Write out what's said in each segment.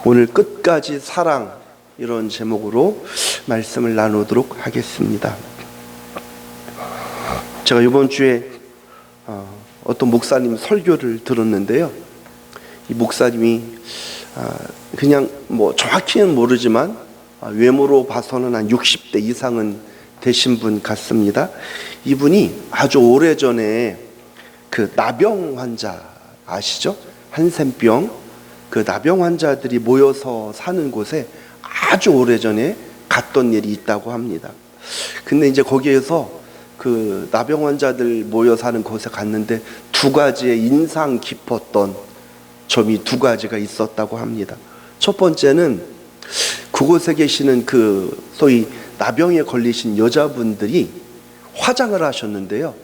오늘 끝까지 사랑, 이런 제목으로 말씀을 나누도록 하겠습니다. 제가 이번 주에 어떤 목사님 설교를 들었는데요, 이 목사님이 그냥 뭐 정확히는 모르지만 외모로 봐서는 한 60대 이상은 되신 분 같습니다. 이분이 아주 오래전에 그 나병 환자 아시죠? 한센병, 그 나병 환자들이 모여서 사는 곳에 아주 오래전에 갔던 일이 있다고 합니다. 근데 이제 거기에서 그 나병 환자들 모여 사는 곳에 갔는데 두 가지의 인상 깊었던 점이 두 가지가 있었다고 합니다. 첫 번째는 그곳에 계시는 그 소위 나병에 걸리신 여자분들이 화장을 하셨는데요,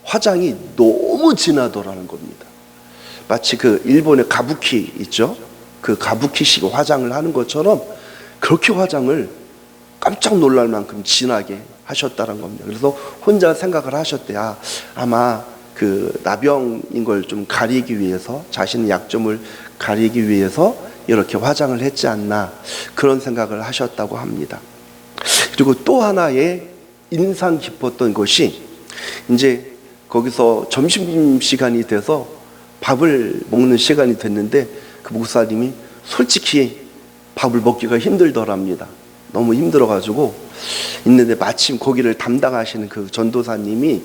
화장이 너무 진하더라는 겁니다. 마치 그 일본의 가부키 있죠? 그 가부키식 화장을 하는 것처럼 그렇게 화장을 깜짝 놀랄 만큼 진하게 하셨다는 겁니다. 그래서 혼자 생각을 하셨대. 아마 그 나병인 걸 좀 가리기 위해서, 자신의 약점을 가리기 위해서 이렇게 화장을 했지 않나, 그런 생각을 하셨다고 합니다. 그리고 또 하나의 인상 깊었던 것이, 이제 거기서 점심시간이 돼서 밥을 먹는 시간이 됐는데 그 목사님이 솔직히 밥을 먹기가 힘들더랍니다. 너무 힘들어가지고 있는데 마침 거기를 담당하시는 그 전도사님이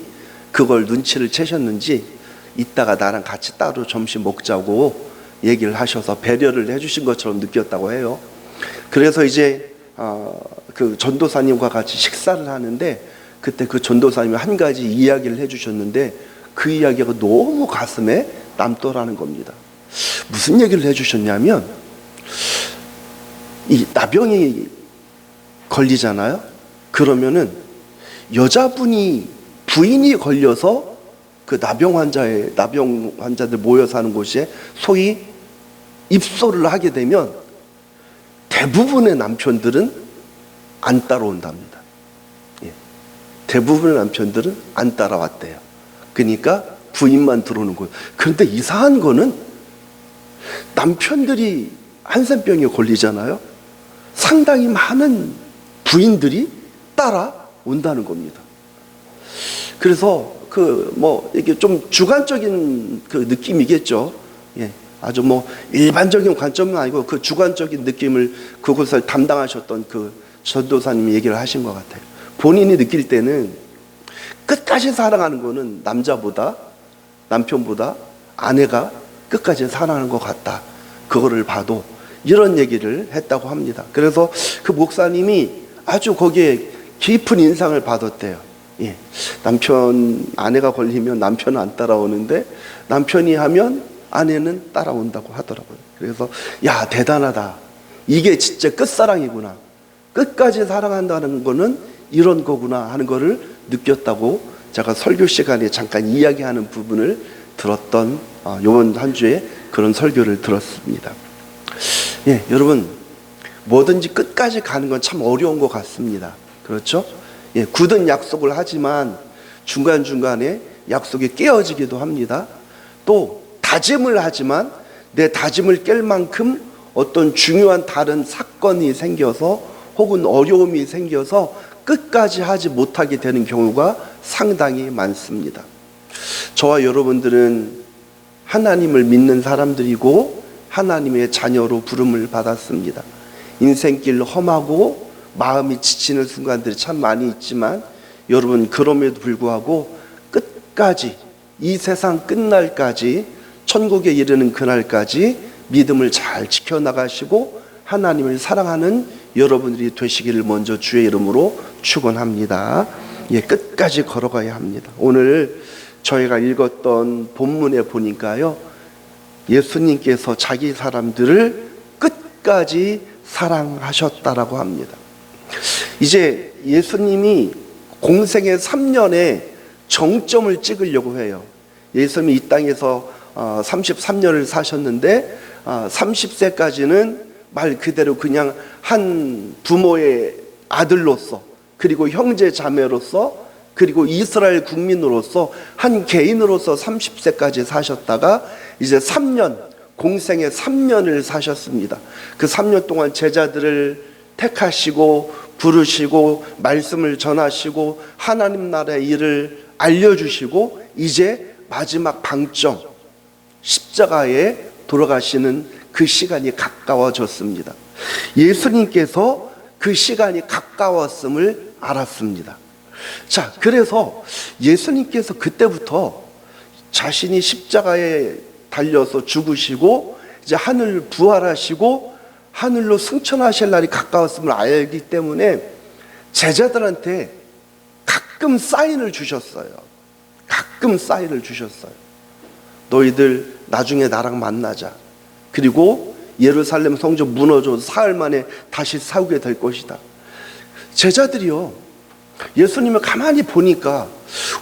그걸 눈치를 채셨는지 이따가 나랑 같이 따로 점심 먹자고 얘기를 하셔서 배려를 해주신 것처럼 느꼈다고 해요. 그래서 이제 그 전도사님과 같이 식사를 하는데 그때 그 전도사님이 한 가지 이야기를 해주셨는데 그 이야기가 너무 가슴에 남더라는 겁니다. 무슨 얘기를 해주셨냐면, 이 나병이 걸리잖아요. 그러면은 여자분이 부인이 걸려서 그 나병 환자들 모여 사는 곳에 소위 입소를 하게 되면 대부분의 남편들은 안 따라온답니다. 대부분의 남편들은 안 따라왔대요. 그러니까 부인만 들어오는 거예요. 그런데 이상한 거는 남편들이 한센병에 걸리잖아요. 상당히 많은 부인들이 따라온다는 겁니다. 그래서 이게 좀 주관적인 그 느낌이겠죠. 아주 일반적인 관점은 아니고 그 주관적인 느낌을 그곳을 담당하셨던 그 전도사님이 얘기를 하신 것 같아요. 본인이 느낄 때는 끝까지 사랑하는 거는 남편보다 아내가 끝까지 사랑하는 것 같다. 그거를 봐도 이런 얘기를 했다고 합니다. 그래서 그 목사님이 아주 거기에 깊은 인상을 받았대요. 아내가 걸리면 남편은 안 따라오는데 남편이 하면 아내는 따라온다고 하더라고요. 그래서 대단하다. 이게 진짜 끝사랑이구나. 끝까지 사랑한다는 거는 이런 거구나 하는 거를 느꼈다고 제가 설교 시간에 잠깐 이야기하는 부분을 들었던 이번 한 주에 그런 설교를 들었습니다. 여러분, 뭐든지 끝까지 가는 건 참 어려운 것 같습니다. 그렇죠? 굳은 약속을 하지만 중간중간에 약속이 깨어지기도 합니다. 또 다짐을 하지만 내 다짐을 깰 만큼 어떤 중요한 다른 사건이 생겨서 혹은 어려움이 생겨서 끝까지 하지 못하게 되는 경우가 상당히 많습니다. 저와 여러분들은 하나님을 믿는 사람들이고 하나님의 자녀로 부름을 받았습니다. 인생길 험하고 마음이 지치는 순간들이 참 많이 있지만 여러분, 그럼에도 불구하고 끝까지, 이 세상 끝날까지, 천국에 이르는 그날까지 믿음을 잘 지켜나가시고 하나님을 사랑하는 여러분들이 되시기를 먼저 주의 이름으로 축원합니다. 끝까지 걸어가야 합니다. 오늘 저희가 읽었던 본문에 보니까요, 예수님께서 자기 사람들을 끝까지 사랑하셨다라고 합니다. 이제 예수님이 공생의 3년에 정점을 찍으려고 해요. 예수님이 이 땅에서 33년을 사셨는데 30세까지는 말 그대로 그냥 한 부모의 아들로서, 그리고 형제 자매로서, 그리고 이스라엘 국민으로서 한 개인으로서 30세까지 사셨다가 이제 3년 공생의 3년을 사셨습니다. 그 3년 동안 제자들을 택하시고 부르시고 말씀을 전하시고 하나님 나라의 일을 알려주시고 이제 마지막 방점 십자가에 돌아가시는 그 시간이 가까워졌습니다. 예수님께서 그 시간이 가까웠음을 알았습니다. 자, 그래서 예수님께서 그때부터 자신이 십자가에 달려서 죽으시고 이제 하늘 부활하시고 하늘로 승천하실 날이 가까웠음을 알기 때문에 제자들한테 가끔 사인을 주셨어요. 가끔 사인을 주셨어요. 너희들 나중에 나랑 만나자. 그리고 예루살렘 성전 무너져 사흘 만에 다시 세우게 될 것이다. 제자들이요, 예수님을 가만히 보니까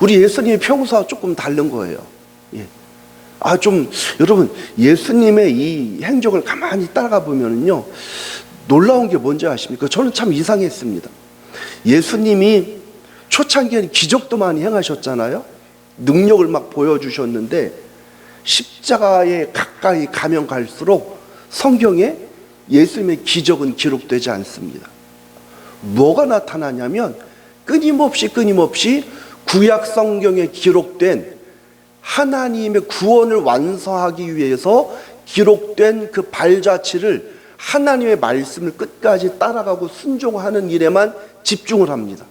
우리 예수님의 평소와 조금 다른 거예요. 예. 여러분, 예수님의 이 행적을 가만히 따라가 보면요, 놀라운 게 뭔지 아십니까? 저는 참 이상했습니다. 예수님이 초창기에는 기적도 많이 행하셨잖아요. 능력을 막 보여주셨는데 십자가에 가까이 가면 갈수록 성경에 예수님의 기적은 기록되지 않습니다. 뭐가 나타나냐면 끊임없이 구약 성경에 기록된 하나님의 구원을 완성하기 위해서 기록된 그 발자취를 하나님의 말씀을 끝까지 따라가고 순종하는 일에만 집중을 합니다.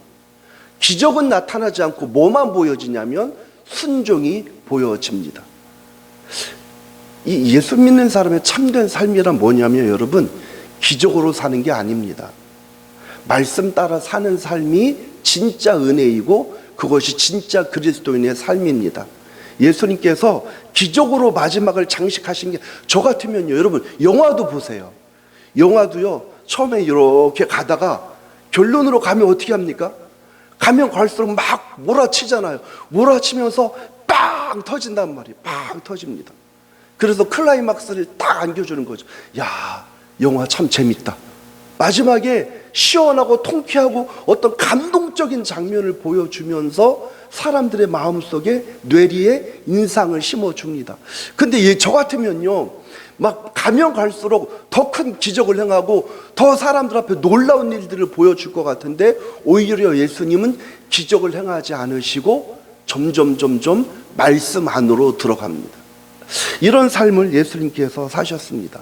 기적은 나타나지 않고 뭐만 보여지냐면 순종이 보여집니다. 이 예수 믿는 사람의 참된 삶이란 뭐냐면 여러분, 기적으로 사는 게 아닙니다. 말씀 따라 사는 삶이 진짜 은혜이고 그것이 진짜 그리스도인의 삶입니다. 예수님께서 기적으로 마지막을 장식하신 게, 저 같으면요, 여러분 영화도 보세요. 영화도요, 처음에 이렇게 가다가 결론으로 가면 어떻게 합니까? 가면 갈수록 막 몰아치잖아요. 몰아치면서 빵 터진단 말이에요. 빵 터집니다. 그래서 클라이막스를 딱 안겨주는 거죠. 야, 영화 참 재밌다. 마지막에 시원하고 통쾌하고 어떤 감동적인 장면을 보여주면서 사람들의 마음속에 뇌리에 인상을 심어줍니다. 근데 저 같으면요, 막 가면 갈수록 더 큰 기적을 행하고 더 사람들 앞에 놀라운 일들을 보여줄 것 같은데 오히려 예수님은 기적을 행하지 않으시고 점점 말씀 안으로 들어갑니다. 이런 삶을 예수님께서 사셨습니다.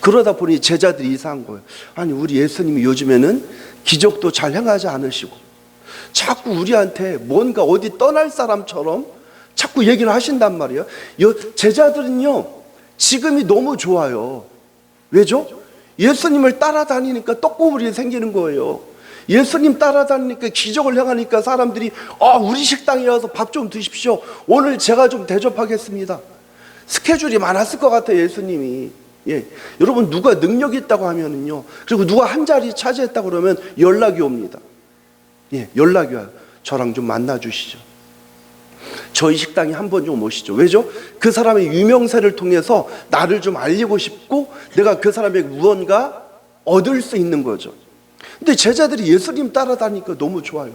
그러다 보니 제자들이 이상한 거예요. 아니, 우리 예수님이 요즘에는 기적도 잘 행하지 않으시고 자꾸 우리한테 뭔가 어디 떠날 사람처럼 자꾸 얘기를 하신단 말이에요. 제자들은요, 지금이 너무 좋아요. 왜죠? 예수님을 따라다니니까 떡고물이 생기는 거예요. 예수님 따라다니니까 기적을 행하니까 사람들이 우리 식당에 와서 밥 좀 드십시오. 오늘 제가 좀 대접하겠습니다. 스케줄이 많았을 것 같아요, 예수님이. 예. 여러분, 누가 능력이 있다고 하면은요, 그리고 누가 한 자리 차지했다고 그러면 연락이 옵니다. 예, 연락이 와요. 저랑 좀 만나 주시죠. 저희 식당에 한번 좀 오시죠. 왜죠? 그 사람의 유명세를 통해서 나를 좀 알리고 싶고 내가 그 사람에게 무언가 얻을 수 있는 거죠. 근데 제자들이 예수님 따라다니니까 너무 좋아요.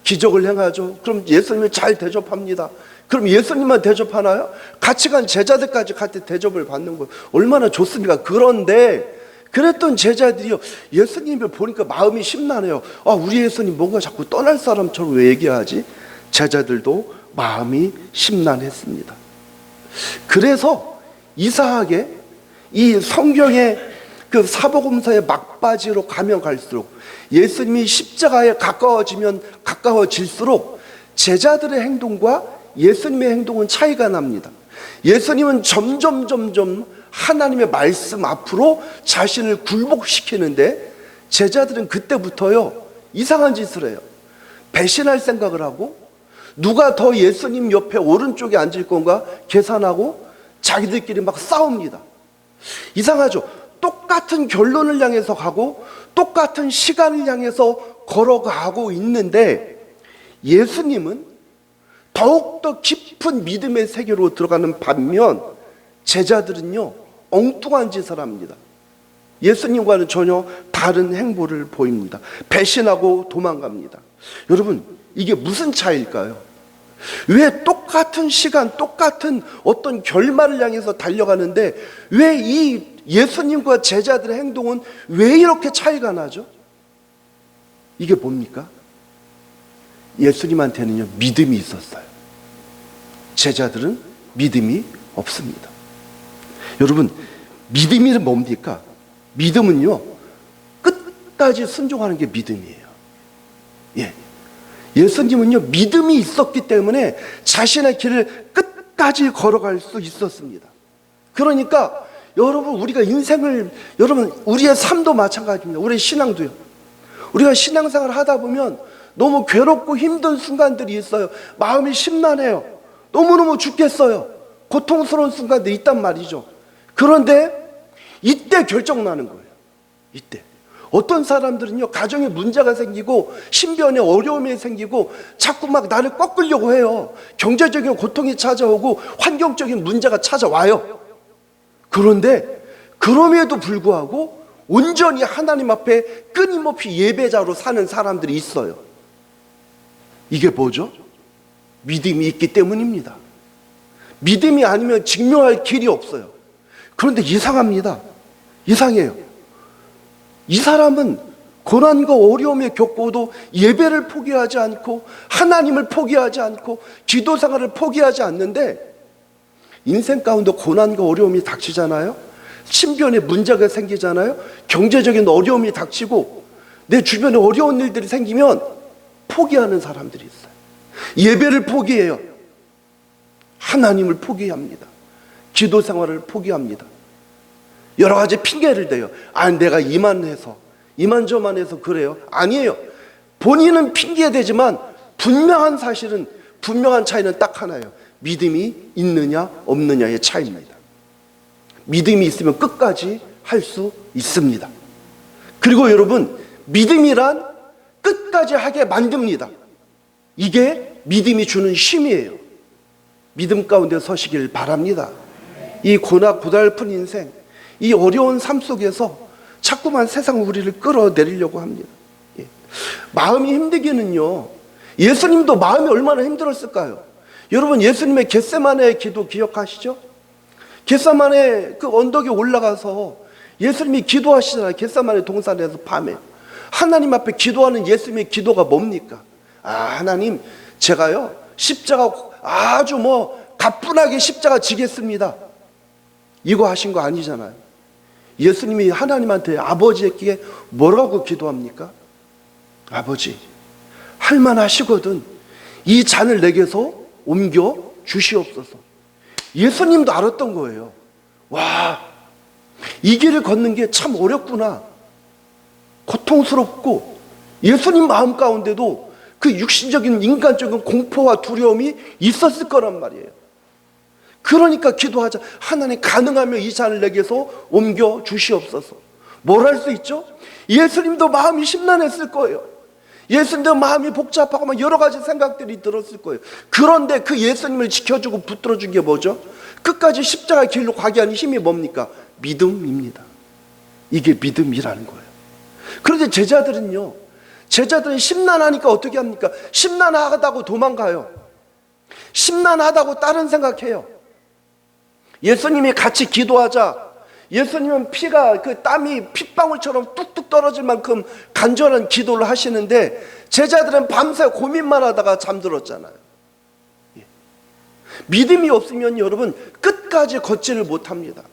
기적을 행하죠. 그럼 예수님을 잘 대접합니다. 그럼 예수님만 대접하나요? 같이 간 제자들까지 같이 대접을 받는 거예요. 얼마나 좋습니까? 그런데 그랬던 제자들이요, 예수님을 보니까 마음이 심란해요. 우리 예수님 뭔가 자꾸 떠날 사람처럼 왜 얘기하지? 제자들도 마음이 심란했습니다. 그래서 이상하게 이 성경의 그 사복음서의 막바지로 가면 갈수록 예수님이 십자가에 가까워지면 가까워질수록 제자들의 행동과 예수님의 행동은 차이가 납니다. 예수님은 점점 하나님의 말씀 앞으로 자신을 굴복시키는데 제자들은 그때부터요, 이상한 짓을 해요. 배신할 생각을 하고 누가 더 예수님 옆에 오른쪽에 앉을 건가 계산하고 자기들끼리 막 싸웁니다. 이상하죠? 똑같은 결론을 향해서 가고 똑같은 시간을 향해서 걸어가고 있는데 예수님은 더욱더 깊은 믿음의 세계로 들어가는 반면 제자들은요, 엉뚱한 짓을 합니다. 예수님과는 전혀 다른 행보를 보입니다. 배신하고 도망갑니다. 여러분, 이게 무슨 차이일까요? 왜 똑같은 시간, 똑같은 어떤 결말을 향해서 달려가는데 왜 이 예수님과 제자들의 행동은 왜 이렇게 차이가 나죠? 이게 뭡니까? 예수님한테는요, 믿음이 있었어요. 제자들은 믿음이 없습니다. 여러분, 믿음이 뭡니까? 믿음은요, 끝까지 순종하는 게 믿음이에요. 예. 예수님은요, 믿음이 있었기 때문에 자신의 길을 끝까지 걸어갈 수 있었습니다. 그러니까 여러분, 우리가 인생을, 여러분, 우리의 삶도 마찬가지입니다. 우리의 신앙도요. 우리가 신앙생활을 하다 보면 너무 괴롭고 힘든 순간들이 있어요. 마음이 심란해요. 너무너무 죽겠어요. 고통스러운 순간들이 있단 말이죠. 그런데 이때 결정나는 거예요. 이때. 어떤 사람들은요, 가정에 문제가 생기고 신변에 어려움이 생기고 자꾸 막 나를 꺾으려고 해요. 경제적인 고통이 찾아오고 환경적인 문제가 찾아와요. 그런데 그럼에도 불구하고 온전히 하나님 앞에 끊임없이 예배자로 사는 사람들이 있어요. 이게 뭐죠? 믿음이 있기 때문입니다. 믿음이 아니면 증명할 길이 없어요. 그런데 이상합니다. 이상해요. 이 사람은 고난과 어려움에 겪고도 예배를 포기하지 않고 하나님을 포기하지 않고 기도 생활을 포기하지 않는데 인생 가운데 고난과 어려움이 닥치잖아요. 신변에 문제가 생기잖아요. 경제적인 어려움이 닥치고 내 주변에 어려운 일들이 생기면 포기하는 사람들이 있어요. 예배를 포기해요. 하나님을 포기합니다. 기도 생활을 포기합니다. 여러 가지 핑계를 대요. 내가 이만저만해서 그래요. 아니에요. 본인은 핑계대지만 분명한 사실은, 분명한 차이는 딱 하나예요. 믿음이 있느냐 없느냐의 차이입니다. 믿음이 있으면 끝까지 할 수 있습니다. 그리고 여러분, 믿음이란 끝까지 하게 만듭니다. 이게 믿음이 주는 힘이에요. 믿음 가운데 서시길 바랍니다. 이 고달픈 인생, 이 어려운 삶 속에서 자꾸만 세상 우리를 끌어내리려고 합니다. 예. 마음이 힘들기는요, 예수님도 마음이 얼마나 힘들었을까요? 여러분, 예수님의 겟세마네 기도 기억하시죠? 겟세마네 그 언덕에 올라가서 예수님이 기도하시잖아요. 겟세마네 동산에서 밤에 하나님 앞에 기도하는 예수님의 기도가 뭡니까? 하나님, 제가요 십자가 아주 가뿐하게 십자가 지겠습니다. 이거 하신 거 아니잖아요. 예수님이 하나님한테, 아버지에게 뭐라고 기도합니까? 아버지, 할만하시거든 이 잔을 내게서 옮겨 주시옵소서. 예수님도 알았던 거예요. 와, 이 길을 걷는 게 참 어렵구나, 고통스럽고, 예수님 마음 가운데도 그 육신적인 인간적인 공포와 두려움이 있었을 거란 말이에요. 그러니까 기도하자. 하나님, 가능하면 이 잔을 내게서 옮겨 주시옵소서. 뭘 할 수 있죠? 예수님도 마음이 심란했을 거예요. 예수님도 마음이 복잡하고 막 여러 가지 생각들이 들었을 거예요. 그런데 그 예수님을 지켜주고 붙들어준 게 뭐죠? 끝까지 십자가 길로 가게 하는 힘이 뭡니까? 믿음입니다. 이게 믿음이라는 거예요. 그런데 제자들은 심란하니까 어떻게 합니까? 심란하다고 도망가요. 심란하다고 다른 생각해요. 예수님이 같이 기도하자, 예수님은 피가, 그 땀이 핏방울처럼 뚝뚝 떨어질 만큼 간절한 기도를 하시는데 제자들은 밤새 고민만 하다가 잠들었잖아요. 믿음이 없으면 여러분 끝까지 걷지를 못합니다.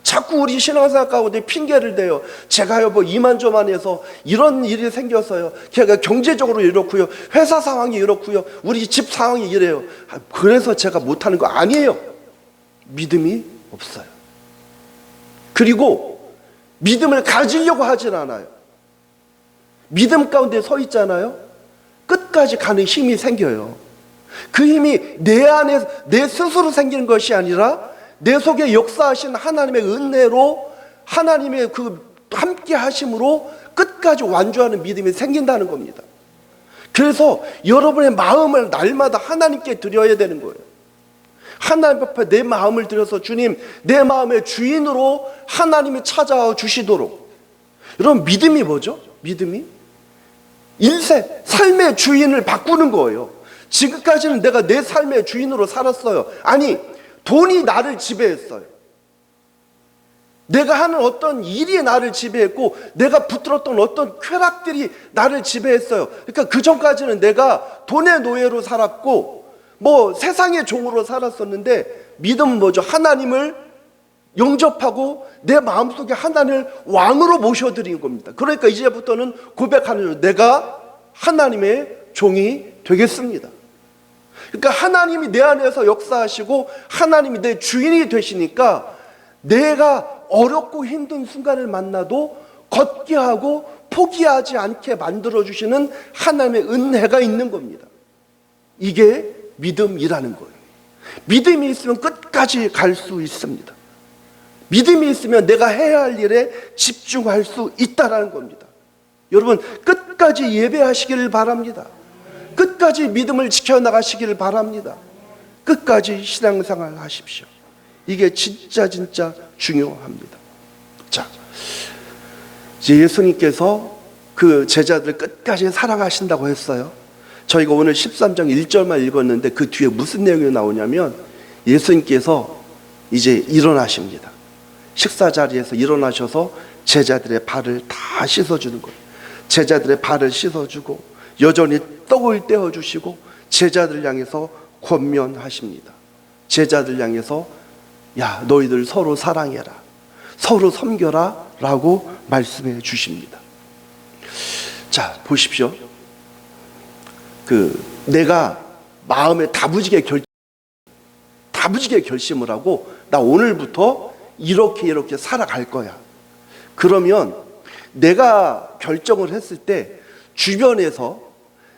자꾸 우리 신앙생활 가운데 핑계를 대요. 제가요 이만저만해서 이런 일이 생겨서요, 제가 경제적으로 이렇고요, 회사 상황이 이렇고요, 우리 집 상황이 이래요. 그래서 제가 못하는 거 아니에요. 믿음이 없어요. 그리고 믿음을 가지려고 하진 않아요. 믿음 가운데 서 있잖아요. 끝까지 가는 힘이 생겨요. 그 힘이 내 안에, 내 스스로 생기는 것이 아니라 내 속에 역사하신 하나님의 은혜로, 하나님의 그 함께 하심으로 끝까지 완주하는 믿음이 생긴다는 겁니다. 그래서 여러분의 마음을 날마다 하나님께 드려야 되는 거예요. 하나님 앞에 내 마음을 들여서, 주님, 내 마음의 주인으로 하나님이 찾아와 주시도록. 여러분, 믿음이 뭐죠? 믿음이 인생, 삶의 주인을 바꾸는 거예요. 지금까지는 내가 내 삶의 주인으로 살았어요. 아니, 돈이 나를 지배했어요. 내가 하는 어떤 일이 나를 지배했고 내가 붙들었던 어떤 쾌락들이 나를 지배했어요. 그러니까 그 전까지는 내가 돈의 노예로 살았고 뭐 세상의 종으로 살았었는데, 믿음은 뭐죠? 하나님을 영접하고 내 마음속에 하나님을 왕으로 모셔드린 겁니다. 그러니까 이제부터는 고백하는 거죠. 내가 하나님의 종이 되겠습니다. 그러니까 하나님이 내 안에서 역사하시고 하나님이 내 주인이 되시니까 내가 어렵고 힘든 순간을 만나도 걷게 하고 포기하지 않게 만들어주시는 하나님의 은혜가 있는 겁니다. 이게 믿음이라는 거예요. 믿음이 있으면 끝까지 갈 수 있습니다. 믿음이 있으면 내가 해야 할 일에 집중할 수 있다는 겁니다. 여러분, 끝까지 예배하시기를 바랍니다. 끝까지 믿음을 지켜나가시기를 바랍니다. 끝까지 신앙생활 하십시오. 이게 진짜 중요합니다. 자, 이제 예수님께서 그 제자들을 끝까지 사랑하신다고 했어요. 저희가 오늘 13장 1절만 읽었는데 그 뒤에 무슨 내용이 나오냐면 예수님께서 이제 일어나십니다. 식사 자리에서 일어나셔서 제자들의 발을 다 씻어주는 거예요. 제자들의 발을 씻어주고 여전히 떡을 떼어주시고 제자들 향해서 권면하십니다. 제자들 향해서 야, 너희들 서로 사랑해라, 서로 섬겨라 라고 말씀해 주십니다. 자, 보십시오. 내가 마음에 다부지게 결심을 하고 나 오늘부터 이렇게 살아갈 거야. 그러면 내가 결정을 했을 때 주변에서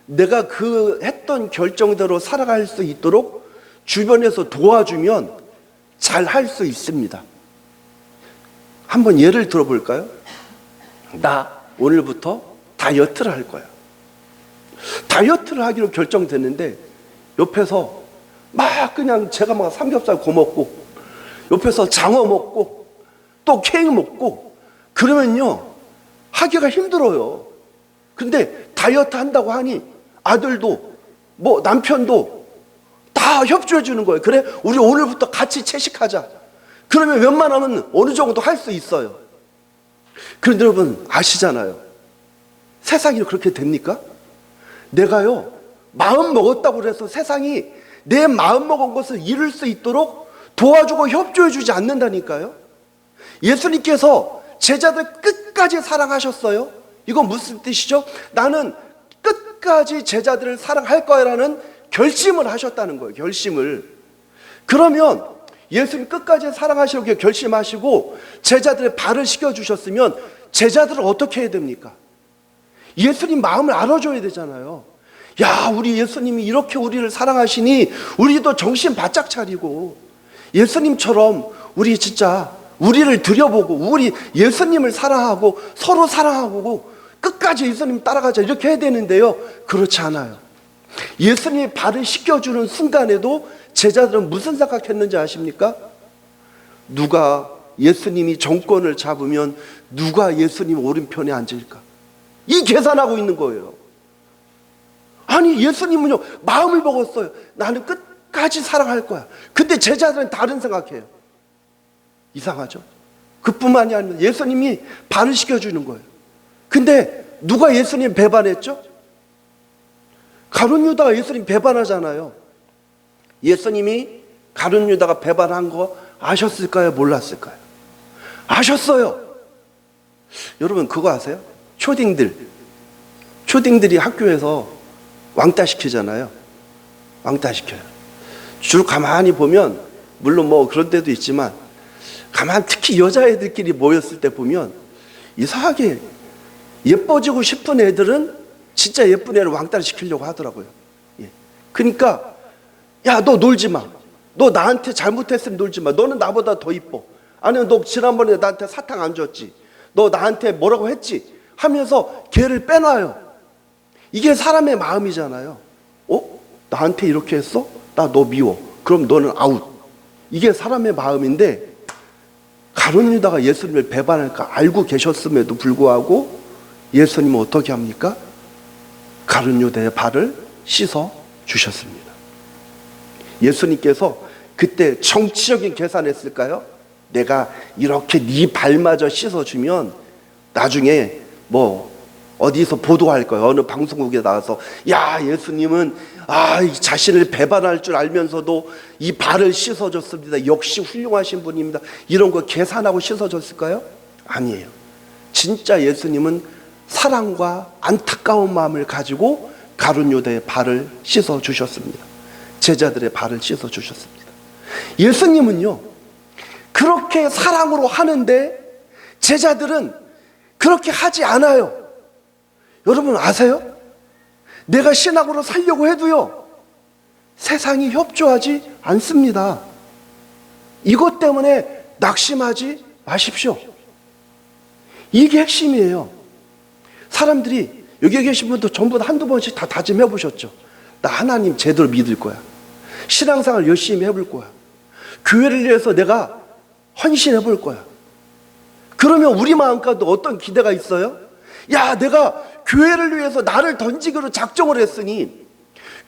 내가 그 했던 결정대로 살아갈 수 있도록 주변에서 도와주면 잘 할 수 있습니다. 한번 예를 들어볼까요? 나 오늘부터 다이어트를 할 거야. 다이어트를 하기로 결정됐는데 옆에서 그냥 제가 삼겹살 구워 먹고 옆에서 장어 먹고 또 케이크 먹고 그러면요 하기가 힘들어요. 근데 다이어트 한다고 하니 아들도 남편도 다 협조해 주는 거예요. 그래, 우리 오늘부터 같이 채식하자. 그러면 웬만하면 어느 정도 할 수 있어요. 그런데 여러분 아시잖아요. 세상이 그렇게 됩니까? 내가요 마음 먹었다고 해서 세상이 내 마음 먹은 것을 이룰 수 있도록 도와주고 협조해 주지 않는다니까요. 예수님께서 제자들 끝까지 사랑하셨어요. 이건 무슨 뜻이죠? 나는 끝까지 제자들을 사랑할 거야라는 결심을 하셨다는 거예요. 결심을. 그러면 예수님 끝까지 사랑하시려고 결심하시고 제자들의 발을 씻겨주셨으면 제자들은 어떻게 해야 됩니까? 예수님 마음을 알아줘야 되잖아요. 야, 우리 예수님이 이렇게 우리를 사랑하시니 우리도 정신 바짝 차리고 예수님처럼 우리 진짜 우리를 들여보고 우리 예수님을 사랑하고 서로 사랑하고 끝까지 예수님 따라가자 이렇게 해야 되는데요. 그렇지 않아요. 예수님이 발을 씻겨주는 순간에도 제자들은 무슨 생각했는지 아십니까? 누가 예수님이 정권을 잡으면 누가 예수님 오른편에 앉을까? 이 계산하고 있는 거예요. 아니 예수님은요 마음을 먹었어요. 나는 끝까지 사랑할 거야. 근데 제자들은 다른 생각해요. 이상하죠? 그뿐만이 아니라 예수님이 발을 씻겨주는 거예요. 근데 누가 예수님 배반했죠? 가룟 유다가 예수님 배반하잖아요. 예수님이 가룟 유다가 배반한 거 아셨을까요? 몰랐을까요? 아셨어요. 여러분 그거 아세요? 초딩들이 학교에서 왕따 시키잖아요. 왕따 시켜요. 줄 가만히 보면 물론 그런 데도 있지만 특히 여자애들끼리 모였을 때 보면 이상하게 예뻐지고 싶은 애들은 진짜 예쁜 애를 왕따를 시키려고 하더라고요. 예. 그러니까 야, 너 놀지 마. 너 나한테 잘못했으면 놀지 마. 너는 나보다 더 이뻐. 아니면 너 지난번에 나한테 사탕 안 줬지. 너 나한테 뭐라고 했지. 하면서 걔를 빼놔요. 이게 사람의 마음이잖아요. 나한테 이렇게 했어? 나 너 미워. 그럼 너는 아웃. 이게 사람의 마음인데 가룟 유다가 예수님을 배반할까 알고 계셨음에도 불구하고 예수님은 어떻게 합니까? 가룟 유다의 발을 씻어 주셨습니다. 예수님께서 그때 정치적인 계산했을까요? 내가 이렇게 네 발마저 씻어주면 나중에 뭐 어디서 보도할 거예요. 어느 방송국에 나와서 야, 예수님은 자신을 배반할 줄 알면서도 이 발을 씻어줬습니다. 역시 훌륭하신 분입니다. 이런 거 계산하고 씻어줬을까요? 아니에요. 진짜 예수님은 사랑과 안타까운 마음을 가지고 가룟 유다의 발을 씻어주셨습니다. 제자들의 발을 씻어주셨습니다. 예수님은요, 그렇게 사랑으로 하는데 제자들은 그렇게 하지 않아요. 여러분 아세요? 내가 신앙으로 살려고 해도요, 세상이 협조하지 않습니다. 이것 때문에 낙심하지 마십시오. 이게 핵심이에요. 사람들이 여기 계신 분도 전부 다 한두 번씩 다 다짐해 보셨죠? 나 하나님 제대로 믿을 거야. 신앙생활 열심히 해볼 거야. 교회를 위해서 내가 헌신해 볼 거야. 그러면 우리 마음가도 어떤 기대가 있어요? 야, 내가 교회를 위해서 나를 던지기로 작정을 했으니,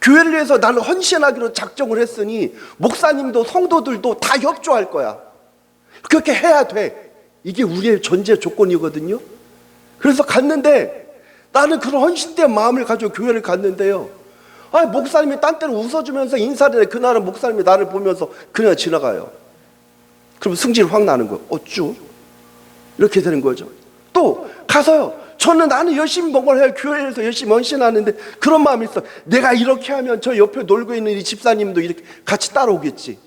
교회를 위해서 나를 헌신하기로 작정을 했으니 목사님도 성도들도 다 협조할 거야. 그렇게 해야 돼. 이게 우리의 전제 조건이거든요. 그래서 갔는데 나는 그런 헌신된 마음을 가지고 교회를 갔는데요, 목사님이 딴 때는 웃어주면서 인사를 해. 그날은 목사님이 나를 보면서 그냥 지나가요. 그럼 승질 확 나는 거예요. 어쭈? 이렇게 되는 거죠. 또 가서요, 나는 열심히 뭔가를 해요. 교회에서 열심히 헌신하는데 그런 마음이 있어. 내가 이렇게 하면 저 옆에 놀고 있는 이 집사님도 이렇게 같이 따라오겠지.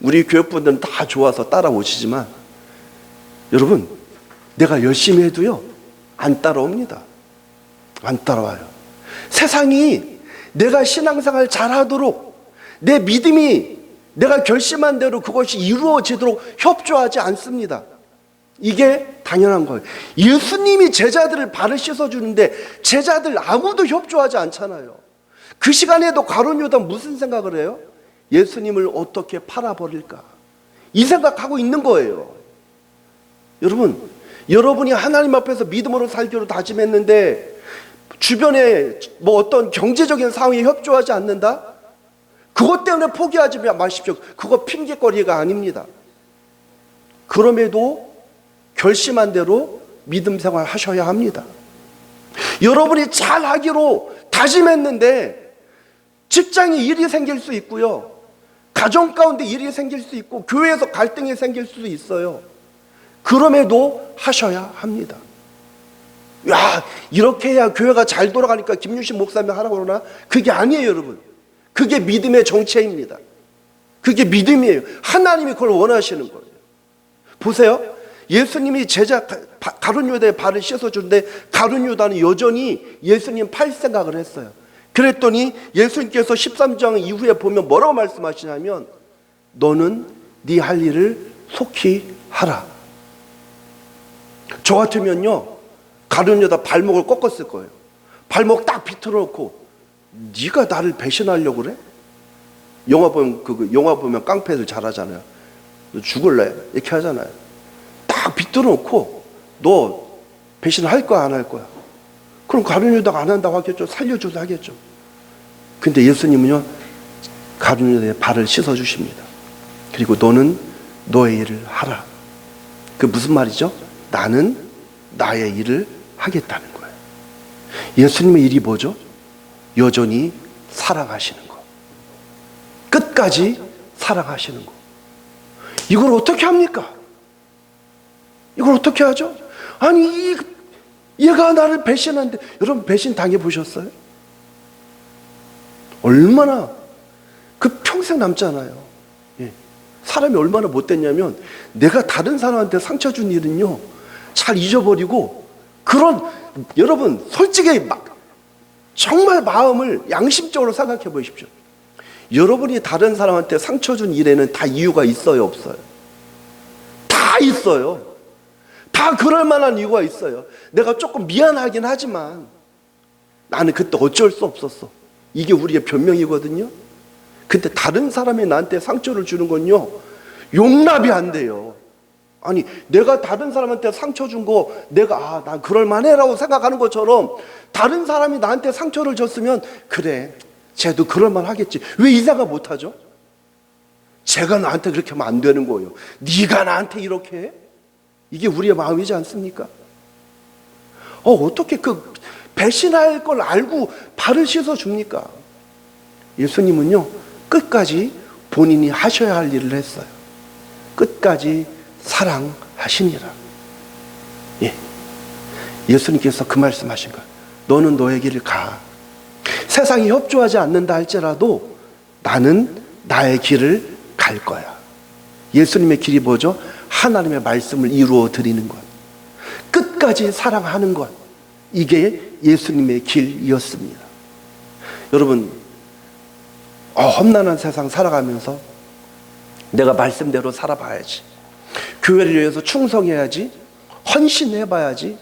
우리 교육분들은 다 좋아서 따라오시지만 여러분, 내가 열심히 해도요, 안 따라옵니다. 안 따라와요. 세상이 내가 신앙생활 잘하도록, 내 믿음이 내가 결심한 대로 그것이 이루어지도록 협조하지 않습니다. 이게 당연한 거예요. 예수님이 제자들을 발을 씻어주는데 제자들 아무도 협조하지 않잖아요. 그 시간에도 가룟 유다 무슨 생각을 해요? 예수님을 어떻게 팔아버릴까? 이 생각하고 있는 거예요. 여러분이 하나님 앞에서 믿음으로 살기로 다짐했는데 주변에 뭐 어떤 경제적인 상황에 협조하지 않는다? 그것 때문에 포기하지 마십시오. 그거 핑계거리가 아닙니다. 그럼에도 결심한 대로 믿음 생활 하셔야 합니다. 여러분이 잘하기로 다짐했는데 직장에 일이 생길 수 있고요, 가정 가운데 일이 생길 수 있고, 교회에서 갈등이 생길 수도 있어요. 그럼에도 하셔야 합니다. 야, 이렇게 해야 교회가 잘 돌아가니까 김유신 목사님 하라고 그러나? 그게 아니에요, 여러분. 그게 믿음의 정체입니다. 그게 믿음이에요. 하나님이 그걸 원하시는 거예요. 보세요. 예수님이 제자 가룟 유다의 발을 씻어주는데 가룟 유다는 여전히 예수님 팔 생각을 했어요. 그랬더니 예수님께서 13장 이후에 보면 뭐라고 말씀하시냐면, 너는 네 할 일을 속히 하라. 저 같으면요, 가룟 유다 발목을 꺾었을 거예요. 발목 딱 비틀어 놓고, 네가 나를 배신하려고 그래? 영화 보면 깡패들 잘하잖아요. 너 죽을래? 이렇게 하잖아요. 딱 비틀어 놓고, 너 배신할 거야, 안 할 거야? 그럼 가룟 유다가 안 한다고 하겠죠. 살려줘도 하겠죠. 근데 예수님은요, 가룟 유다의 발을 씻어 주십니다. 그리고 너는 너의 일을 하라. 그 무슨 말이죠? 나는 나의 일을 하겠다는 거예요. 예수님의 일이 뭐죠? 여전히 사랑하시는 거. 끝까지 사랑하시는 거. 이걸 어떻게 합니까? 이걸 어떻게 하죠? 아니, 얘가 나를 배신하는데, 여러분 배신 당해보셨어요? 얼마나, 평생 남잖아요. 예. 사람이 얼마나 못됐냐면, 내가 다른 사람한테 상처 준 일은요, 잘 잊어버리고, 여러분 솔직히 정말 마음을 양심적으로 생각해 보십시오. 여러분이 다른 사람한테 상처 준 일에는 다 이유가 있어요, 없어요? 다 있어요. 다 그럴 만한 이유가 있어요. 내가 조금 미안하긴 하지만 나는 그때 어쩔 수 없었어. 이게 우리의 변명이거든요. 근데 다른 사람이 나한테 상처를 주는 건요, 용납이 안 돼요. 아니, 내가 다른 사람한테 상처 준 거 내가 난 그럴만해라고 생각하는 것처럼 다른 사람이 나한테 상처를 줬으면 그래, 쟤도 그럴만하겠지. 왜 이 생각 못하죠? 쟤가 나한테 그렇게 하면 안 되는 거예요. 네가 나한테 이렇게 해? 이게 우리의 마음이지 않습니까? 어떻게 그 배신할 걸 알고 발을 씻어 줍니까? 예수님은요, 끝까지 본인이 하셔야 할 일을 했어요. 끝까지 사랑하시니라. 예. 예수님께서 그 말씀하신 거예요. 너는 너의 길을 가. 세상이 협조하지 않는다 할지라도 나는 나의 길을 갈 거야. 예수님의 길이 뭐죠? 하나님의 말씀을 이루어 드리는 것, 끝까지 사랑하는 것, 이게 예수님의 길이었습니다. 여러분, 험난한 세상 살아가면서 내가 말씀대로 살아봐야지, 교회를 위해서 충성해야지, 헌신해봐야지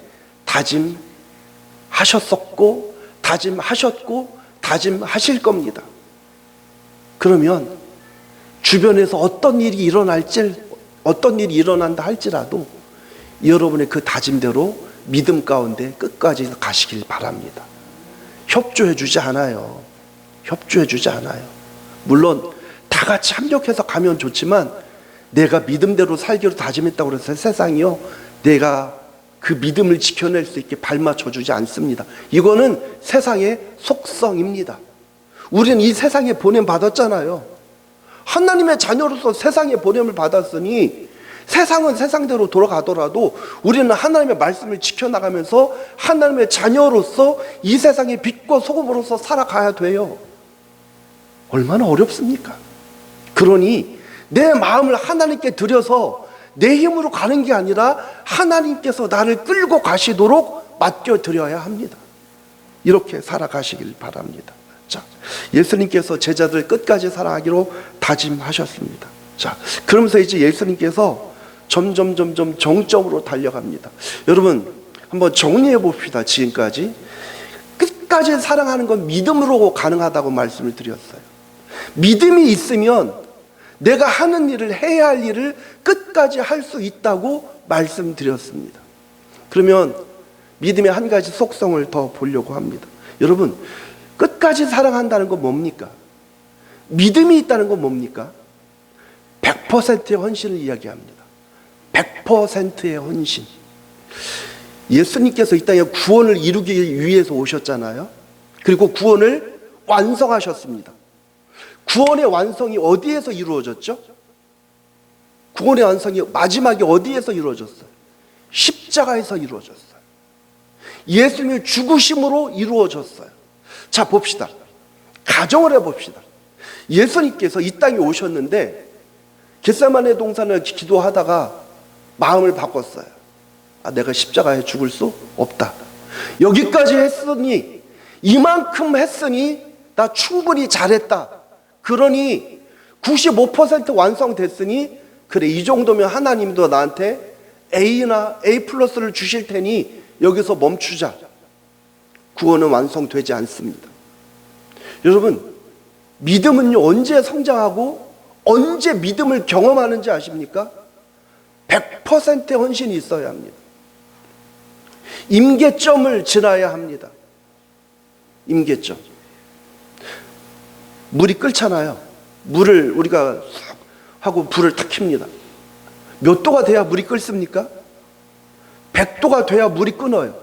다짐하셨었고 다짐하셨고 다짐하실 겁니다. 그러면 주변에서 어떤 일이 일어난다 할지라도 여러분의 그 다짐대로 믿음 가운데 끝까지 가시길 바랍니다. 협조해 주지 않아요. 물론 다 같이 합력해서 가면 좋지만 내가 믿음대로 살기로 다짐했다고 해서 세상이요, 내가 그 믿음을 지켜낼 수 있게 발맞춰 주지 않습니다. 이거는 세상의 속성입니다. 우리는 이 세상에 보냄 받았잖아요. 하나님의 자녀로서 세상에 보냄을 받았으니 세상은 세상대로 돌아가더라도 우리는 하나님의 말씀을 지켜나가면서 하나님의 자녀로서 이 세상의 빛과 소금으로서 살아가야 돼요. 얼마나 어렵습니까? 그러니 내 마음을 하나님께 드려서 내 힘으로 가는 게 아니라 하나님께서 나를 끌고 가시도록 맡겨드려야 합니다. 이렇게 살아가시길 바랍니다. 자, 예수님께서 제자들 끝까지 사랑하기로 다짐하셨습니다. 자, 그러면서 이제 예수님께서 점점 정점으로 달려갑니다. 여러분, 한번 정리해 봅시다. 지금까지 끝까지 사랑하는 건 믿음으로 가능하다고 말씀을 드렸어요. 믿음이 있으면 내가 하는 일을, 해야 할 일을 끝까지 할 수 있다고 말씀드렸습니다. 그러면 믿음의 한 가지 속성을 더 보려고 합니다. 여러분, 끝까지 사랑한다는 건 뭡니까? 믿음이 있다는 건 뭡니까? 100%의 헌신을 이야기합니다. 100%의 헌신. 예수님께서 이 땅에 구원을 이루기 위해서 오셨잖아요. 그리고 구원을 완성하셨습니다. 구원의 완성이 어디에서 이루어졌죠? 구원의 완성이 마지막에 어디에서 이루어졌어요? 십자가에서 이루어졌어요. 예수님의 죽으심으로 이루어졌어요. 자, 봅시다. 가정을 해봅시다. 예수님께서 이 땅에 오셨는데 겟세마네 동산을 기도하다가 마음을 바꿨어요. 내가 십자가에 죽을 수 없다. 여기까지 했으니, 이만큼 했으니 나 충분히 잘했다. 그러니 95% 완성됐으니 그래, 이 정도면 하나님도 나한테 A나 A 플러스를 주실 테니 여기서 멈추자. 구원은 완성되지 않습니다. 여러분, 믿음은요, 언제 성장하고 언제 믿음을 경험하는지 아십니까? 100%의 헌신이 있어야 합니다. 임계점을 지나야 합니다. 임계점. 물이 끓잖아요. 물을 우리가 하고 불을 탁 켭니다. 몇 도가 돼야 물이 끓습니까? 100도가 돼야 물이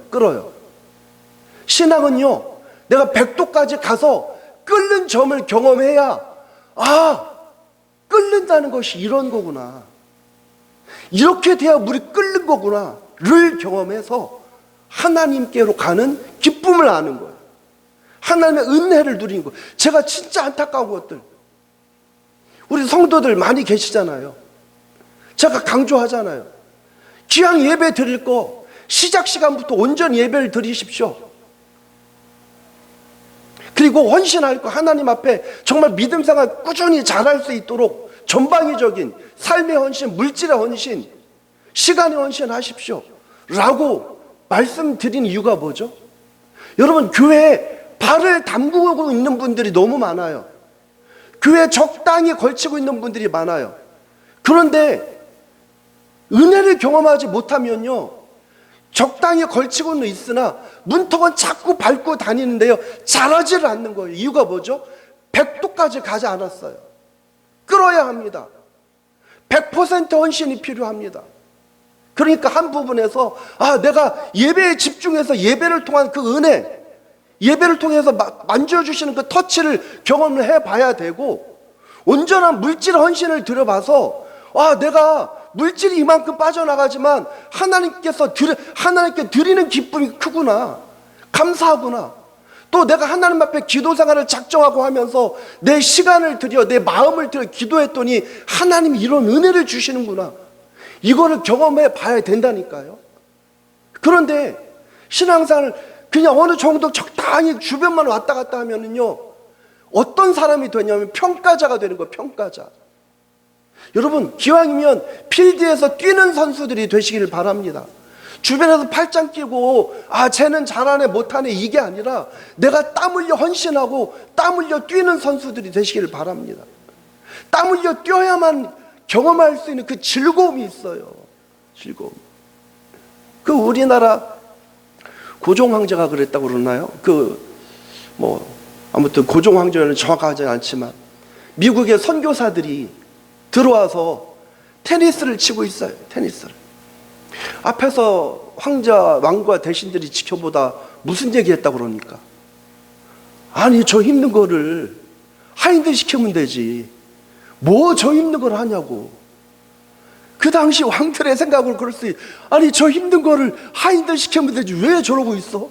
끓어요. 신앙은요, 내가 100도까지 가서 끓는 점을 경험해야, 끓는다는 것이 이런 거구나, 이렇게 돼야 물이 끓는 거구나를 경험해서 하나님께로 가는 기쁨을 아는 거예요. 하나님의 은혜를 누리는 거예요. 제가 진짜 안타까운 것들, 우리 성도들 많이 계시잖아요. 제가 강조하잖아요. 귀한 예배 드릴 거 시작 시간부터 온전히 예배를 드리십시오. 그리고 헌신할 거 하나님 앞에 정말 믿음 생활 꾸준히 잘할 수 있도록 전방위적인 삶의 헌신, 물질의 헌신, 시간의 헌신 하십시오 라고 말씀드린 이유가 뭐죠? 여러분, 교회에 발을 담그고 있는 분들이 너무 많아요. 교회에 적당히 걸치고 있는 분들이 많아요. 그런데 은혜를 경험하지 못하면요, 적당히 걸치고는 있으나 문턱은 자꾸 밟고 다니는데요, 자라지를 않는 거예요. 이유가 뭐죠? 100도까지 가지 않았어요. 끌어야 합니다. 100% 헌신이 필요합니다. 그러니까 한 부분에서 내가 예배에 집중해서 예배를 통한 그 은혜, 예배를 통해서 만져주시는 그 터치를 경험을 해봐야 되고, 온전한 물질 헌신을 들여봐서 내가 물질이 이만큼 빠져나가지만 하나님께 드리는 기쁨이 크구나, 감사하구나. 또 내가 하나님 앞에 기도 생활을 작정하고 하면서 내 시간을 들여, 내 마음을 들여 기도했더니 하나님이 이런 은혜를 주시는구나, 이거를 경험해 봐야 된다니까요. 그런데 신앙생활을 그냥 어느 정도 적당히 주변만 왔다 갔다 하면은요, 어떤 사람이 되냐면 평가자가 되는 거예요. 평가자. 여러분, 기왕이면 필드에서 뛰는 선수들이 되시기를 바랍니다. 주변에서 팔짱 끼고 쟤는 잘하네 못하네 이게 아니라 내가 땀 흘려 헌신하고 땀 흘려 뛰는 선수들이 되시기를 바랍니다. 땀 흘려 뛰어야만 경험할 수 있는 그 즐거움이 있어요. 즐거움. 그 우리나라 고종 황제가 그랬다고 그러나요? 아무튼 고종 황제는 정확하지 않지만 미국의 선교사들이 들어와서 테니스를 치고 있어요. 테니스를. 앞에서 왕과 대신들이 지켜보다 무슨 얘기했다고 그러니까, 아니 저 힘든 거를 하인들 시키면 되지 뭐 저 힘든 걸 하냐고. 그 당시 왕들의 생각으로 그럴 수 아니 저 힘든 거를 하인들 시키면 되지 왜 저러고 있어?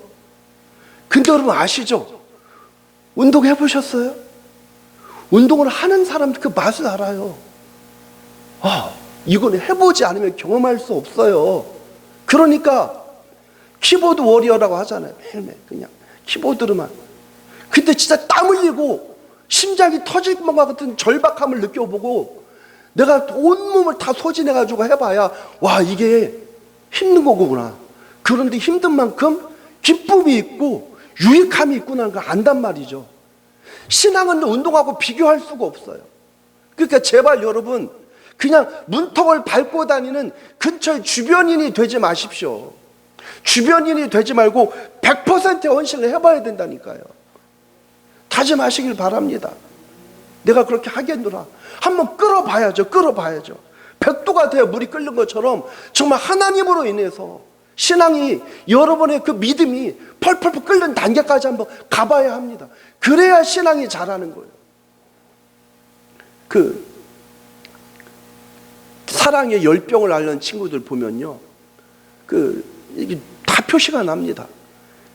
근데 여러분 아시죠? 운동해 보셨어요? 운동을 하는 사람 그 맛을 알아요. 이거는 해보지 않으면 경험할 수 없어요. 그러니까 키보드 워리어라고 하잖아요. 매일매일 그냥 키보드로만. 근데 진짜 땀 흘리고 심장이 터질 것만 같은 절박함을 느껴보고 내가 온몸을 다 소진해가지고 해봐야 이게 힘든 거구나. 그런데 힘든 만큼 기쁨이 있고 유익함이 있구나 걸 안단 말이죠. 신앙은 운동하고 비교할 수가 없어요. 그러니까 제발 여러분, 그냥 문턱을 밟고 다니는 근처의 주변인이 되지 마십시오. 주변인이 되지 말고 100% 헌신을 해봐야 된다니까요. 다짐하시길 바랍니다. 내가 그렇게 하겠노라. 한번 끌어봐야죠. 100도가 돼야 물이 끓는 것처럼 정말 하나님으로 인해서 신앙이, 여러분의 그 믿음이 펄펄 끓는 단계까지 한번 가봐야 합니다. 그래야 신앙이 자라는 거예요. 사랑의 열병을 앓는 친구들 보면요, 이게 다 표시가 납니다.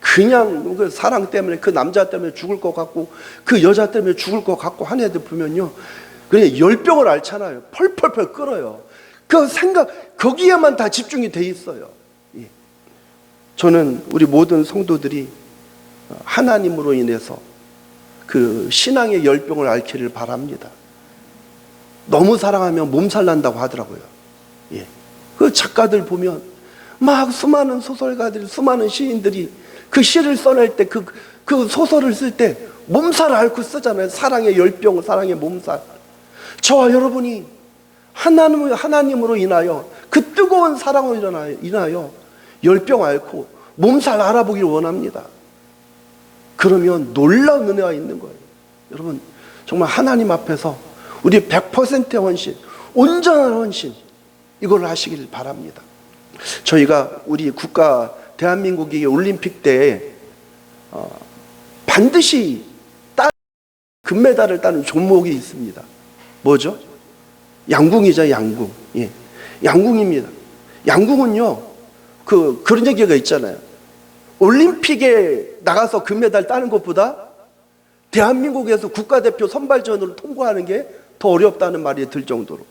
그냥 그 사랑 때문에, 그 남자 때문에 죽을 것 같고 그 여자 때문에 죽을 것 같고 한 애들 보면요, 그냥 열병을 앓잖아요. 펄펄 끓어요. 그 생각 거기에만 다 집중이 돼 있어요. 저는 우리 모든 성도들이 하나님으로 인해서 그 신앙의 열병을 앓기를 바랍니다. 너무 사랑하면 몸살 난다고 하더라고요. 그 작가들 보면 막 수많은 소설가들, 수많은 시인들이 그 시를 써낼 때 그 소설을 쓸 때 몸살을 앓고 쓰잖아요. 사랑의 열병, 사랑의 몸살. 저와 여러분이 하나님으로 인하여 그 뜨거운 사랑으로 인하여 열병 앓고 몸살 알아보기를 원합니다. 그러면 놀라운 은혜가 있는 거예요. 여러분, 정말 하나님 앞에서 우리 100% 헌신, 온전한 헌신, 이걸 하시길 바랍니다. 저희가 우리 국가 대한민국이 올림픽 때 반드시 금메달을 따는 종목이 있습니다. 뭐죠? 양궁이죠. 양궁. 양궁입니다. 양궁은요, 그런 얘기가 있잖아요. 올림픽에 나가서 금메달 따는 것보다 대한민국에서 국가대표 선발전으로 통과하는 게 더 어렵다는 말이 들 정도로.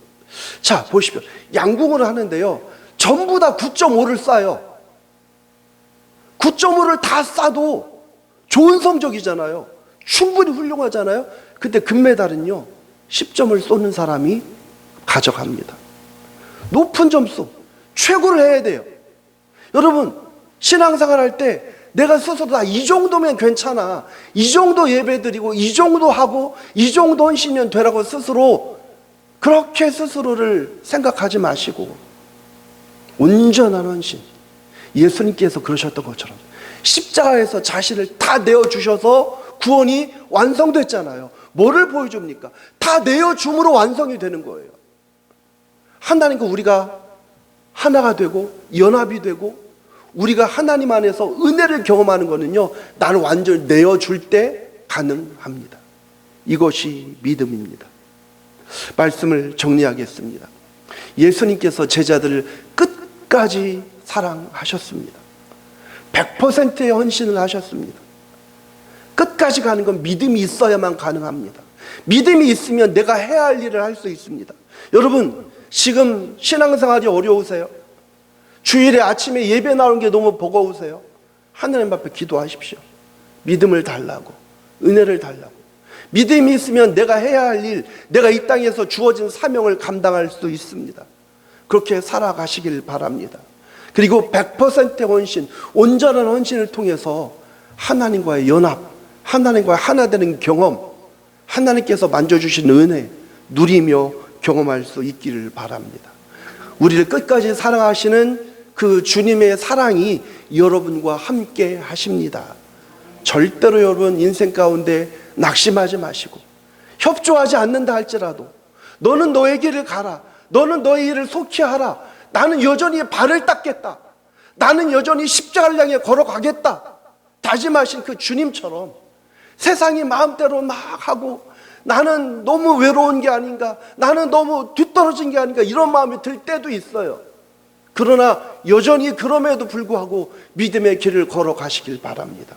자, 보십시오. 양궁을 하는데요, 전부 다 9.5를 쏴요. 9.5를 다 쏴도 좋은 성적이잖아요. 충분히 훌륭하잖아요. 근데 금메달은요, 10점을 쏘는 사람이 가져갑니다. 높은 점수, 최고를 해야 돼요. 여러분, 신앙생활 할 때 내가 스스로 이 정도면 괜찮아, 이 정도 예배드리고 이 정도 하고 이 정도 헌신면 되라고 스스로 그렇게 스스로를 생각하지 마시고 온전한 헌신. 예수님께서 그러셨던 것처럼 십자가에서 자신을 다 내어주셔서 구원이 완성됐잖아요. 뭐를 보여줍니까? 다 내어줌으로 완성이 되는 거예요. 하나님과 우리가 하나가 되고 연합이 되고 우리가 하나님 안에서 은혜를 경험하는 것은요, 나를 완전히 내어줄 때 가능합니다. 이것이 믿음입니다. 말씀을 정리하겠습니다. 예수님께서 제자들을 끝까지 사랑하셨습니다. 100%의 헌신을 하셨습니다. 끝까지 가는 건 믿음이 있어야만 가능합니다. 믿음이 있으면 내가 해야 할 일을 할 수 있습니다. 여러분, 지금 신앙생활이 어려우세요? 주일에 아침에 예배 나오는 게 너무 버거우세요? 하나님 앞에 기도하십시오. 믿음을 달라고, 은혜를 달라고. 믿음이 있으면 내가 해야 할 일, 내가 이 땅에서 주어진 사명을 감당할 수 있습니다. 그렇게 살아가시길 바랍니다. 그리고 100%의 헌신, 온전한 헌신을 통해서 하나님과의 연합, 하나님과 하나 되는 경험, 하나님께서 만져주신 은혜 누리며 경험할 수 있기를 바랍니다. 우리를 끝까지 사랑하시는 그 주님의 사랑이 여러분과 함께 하십니다. 절대로 여러분 인생 가운데 낙심하지 마시고, 협조하지 않는다 할지라도 너는 너의 길을 가라, 너는 너의 일을 속히 하라, 나는 여전히 발을 닦겠다, 나는 여전히 십자가를 향해 걸어가겠다 다짐하신 그 주님처럼 세상이 마음대로 막 하고 나는 너무 외로운 게 아닌가, 나는 너무 뒤떨어진 게 아닌가 이런 마음이 들 때도 있어요. 그러나 여전히 그럼에도 불구하고 믿음의 길을 걸어가시길 바랍니다.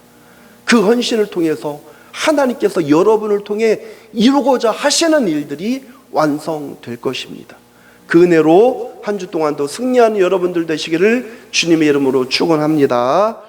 그 헌신을 통해서 하나님께서 여러분을 통해 이루고자 하시는 일들이 완성될 것입니다. 그 은혜로 한 주 동안도 승리하는 여러분들 되시기를 주님의 이름으로 축원합니다.